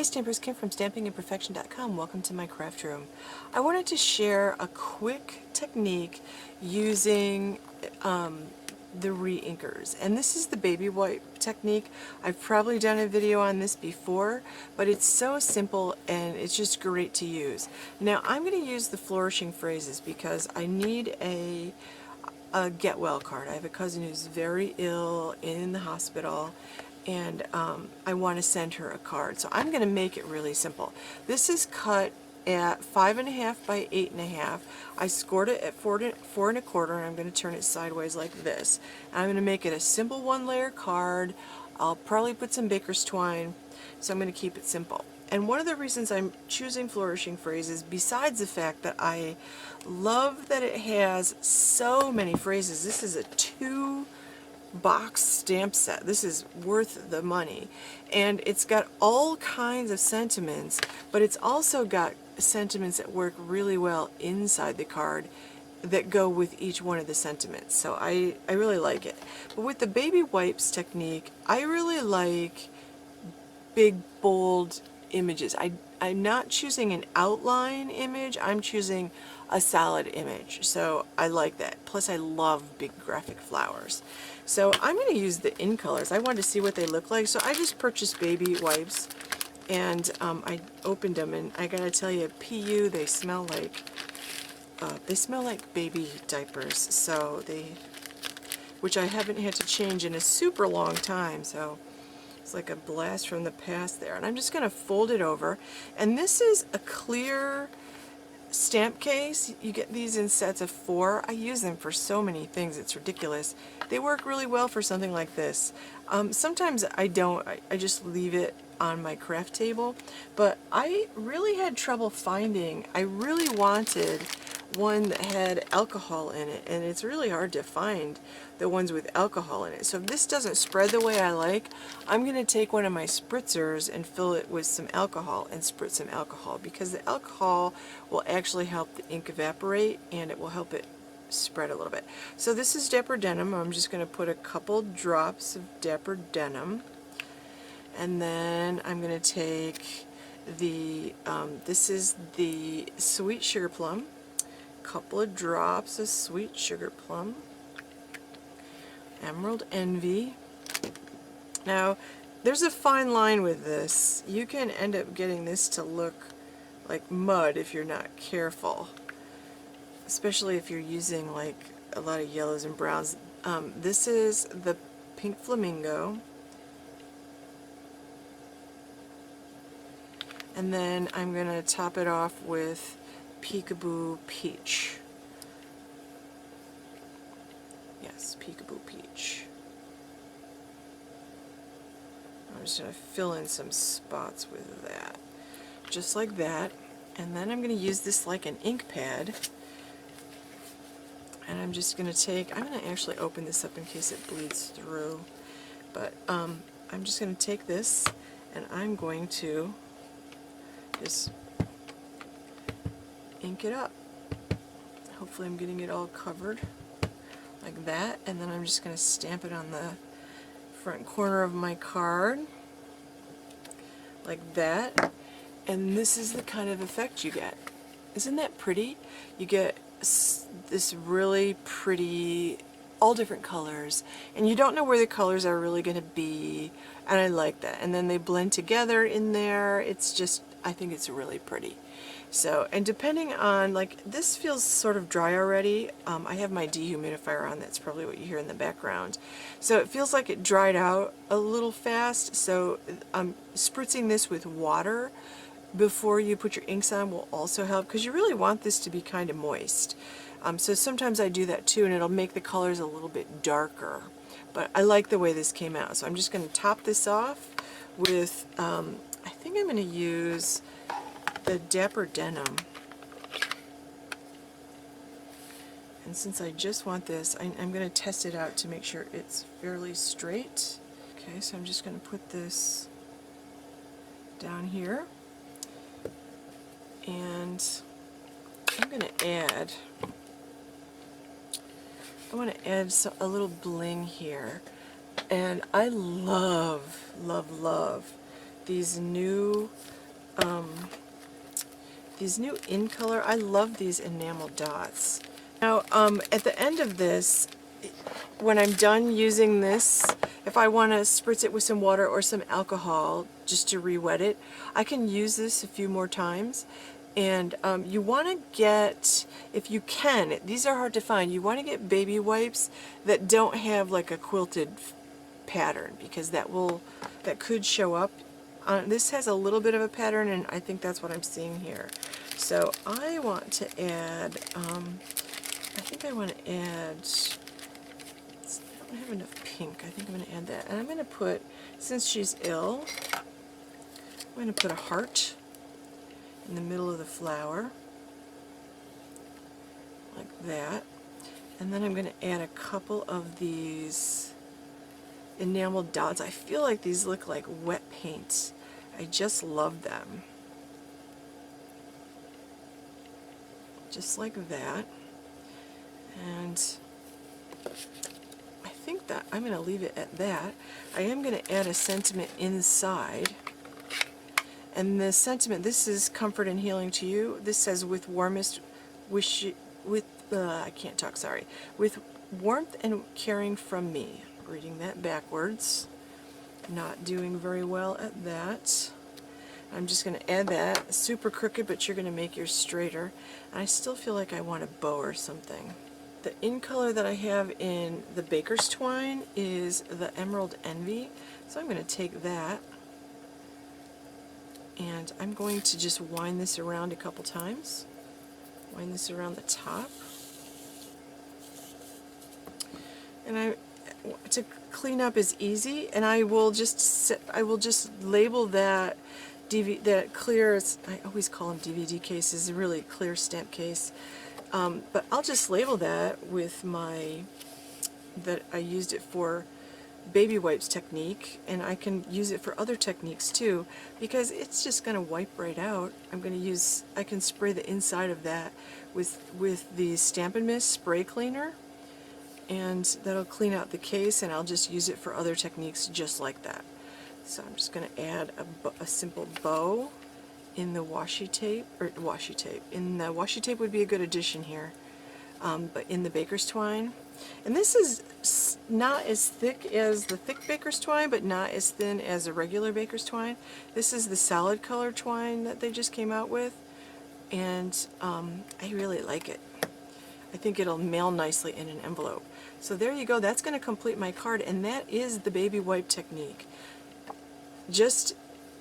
Stampers, Kim from stampingandperfection.com. Welcome to my craft room. I wanted to share a quick technique using the Reinkers, and this is the baby wipe technique. I've probably done a video on this before, but it's so simple and it's just great to use. Now I'm going to use the Flourishing Phrases because I need a get well card. I have a cousin who's very ill in the hospital, and I want to send her a card. So I'm going to make it really simple. This is cut at 5.5 by 8.5. I scored it at 4 1/4, and I'm going to turn it sideways like this. And I'm going to make it a simple one-layer card. I'll probably put some baker's twine, so I'm going to keep it simple. And one of the reasons I'm choosing Flourishing Phrases, besides the fact that I love that it has so many phrases, this is a 2-box stamp set. This is worth the money. And it's got all kinds of sentiments, but it's also got sentiments that work really well inside the card that go with each one of the sentiments. So I really like it. But with the baby wipes technique, I really like big, bold images. I'm not choosing an outline image, I'm choosing a solid image. So I like that. Plus I love big graphic flowers. So I'm going to use the in colors. I wanted to see what they look like. So I just purchased baby wipes, and I opened them, and I gotta tell you, PU, they smell like baby diapers. So which I haven't had to change in a super long time. So it's like a blast from the past there. And I'm just going to fold it over. And this is a clear stamp case. You get these in sets of 4. I use them for so many things, it's ridiculous. They work really well for something like this. Sometimes I don't. I just leave it on my craft table. But I really had trouble finding. I really wanted one that had alcohol in it, and it's really hard to find the ones with alcohol in it. So if this doesn't spread the way I like, I'm going to take one of my spritzers and fill it with some alcohol and spritz some alcohol, because the alcohol will actually help the ink evaporate and it will help it spread a little bit. So this is Dapper Denim. I'm just going to put a couple drops of Dapper Denim, and then I'm going to take the this is the Sweet Sugar Plum, couple of drops of Sweet Sugar Plum, Emerald Envy. Now there's a fine line with this. You can end up getting this to look like mud if you're not careful, especially if you're using like a lot of yellows and browns. This is the Pink Flamingo, and then I'm going to top it off with Peekaboo Peach. Yes, Peekaboo Peach. I'm just going to fill in some spots with that. Just like that. And then I'm going to use this like an ink pad. And I'm just going to I'm going to actually open this up in case it bleeds through. But I'm just going to take this and I'm going to just ink it up. Hopefully I'm getting it all covered like that, and then I'm just going to stamp it on the front corner of my card like that, and this is the kind of effect you get. Isn't that pretty? You get this really pretty, all different colors, and you don't know where the colors are really going to be, and I like that. And then they blend together in there. It's just, I think it's really pretty. So, and depending on, like, this feels sort of dry already. I have my dehumidifier on. That's probably what you hear in the background. So it feels like it dried out a little fast. So I'm spritzing this with water before you put your inks on will also help, because you really want this to be kind of moist. So sometimes I do that too, and it'll make the colors a little bit darker. But I like the way this came out. So I'm just going to top this off with, I think I'm going to use the Dapper Denim. And since I just want this, I'm going to test it out to make sure it's fairly straight. Okay, so I'm just going to put this down here. And I'm going to add, I want to add a little bling here. And I love, love, love these new in color. I love these enamel dots. Now, at the end of this, when I'm done using this, if I want to spritz it with some water or some alcohol just to re-wet it, I can use this a few more times. And you want to get, if you can, these are hard to find, you want to get baby wipes that don't have like a quilted pattern, because that could show up. This has a little bit of a pattern, and I think that's what I'm seeing here. So I want to add, I think I want to add, I don't have enough pink, I think I'm going to add that. And I'm going to put, since she's ill, I'm going to put a heart in the middle of the flower, like that. And then I'm going to add a couple of these enamel dots. I feel like these look like wet paint. I just love them. Just like that. And I think that I'm going to leave it at that. I am going to add a sentiment inside. And the sentiment, this is comfort and healing to you. This says, with warmest wish, I can't talk, sorry. With warmth and caring from me. Reading that backwards. Not doing very well at that. I'm just going to add that. Super crooked, but you're going to make yours straighter. And I still feel like I want a bow or something. The in color that I have in the baker's twine is the Emerald Envy. So I'm going to take that, and I'm going to just wind this around a couple times. Wind this around the top. And to clean up is easy, and I will just label that that clear, I always call them DVD cases, a really clear stamp case. But I'll just label that with that I used it for baby wipes technique, and I can use it for other techniques too, because it's just going to wipe right out. I can spray the inside of that with the Stampin' Mist spray cleaner, and that'll clean out the case, and I'll just use it for other techniques just like that. So I'm just going to add a simple bow in the washi tape, in the washi tape would be a good addition here, but in the baker's twine. And this is not as thick as the thick baker's twine, but not as thin as a regular baker's twine. This is the solid color twine that they just came out with, and I really like it. I think it'll mail nicely in an envelope. So there you go, that's going to complete my card, and that is the baby wipe technique. Just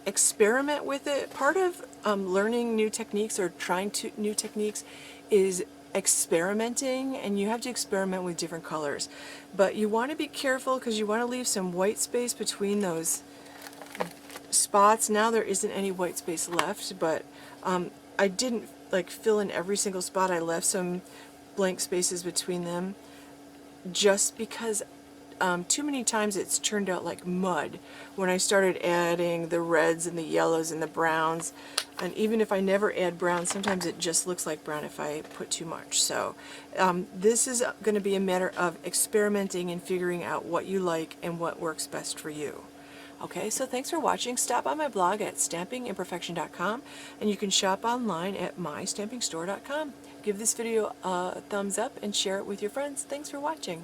experiment with it. Part of learning new techniques or trying new techniques is experimenting, and you have to experiment with different colors. But you want to be careful, because you want to leave some white space between those spots. Now there isn't any white space left, but I didn't fill in every single spot. I left some blank spaces between them, just because too many times it's turned out like mud when I started adding the reds and the yellows and the browns. And even if I never add brown, sometimes it just looks like brown if I put too much. So this is going to be a matter of experimenting and figuring out what you like and what works best for you. Okay, so thanks for watching. Stop by my blog at stampingimperfection.com, and you can shop online at mystampingstore.com. Give this video a thumbs up and share it with your friends. Thanks for watching.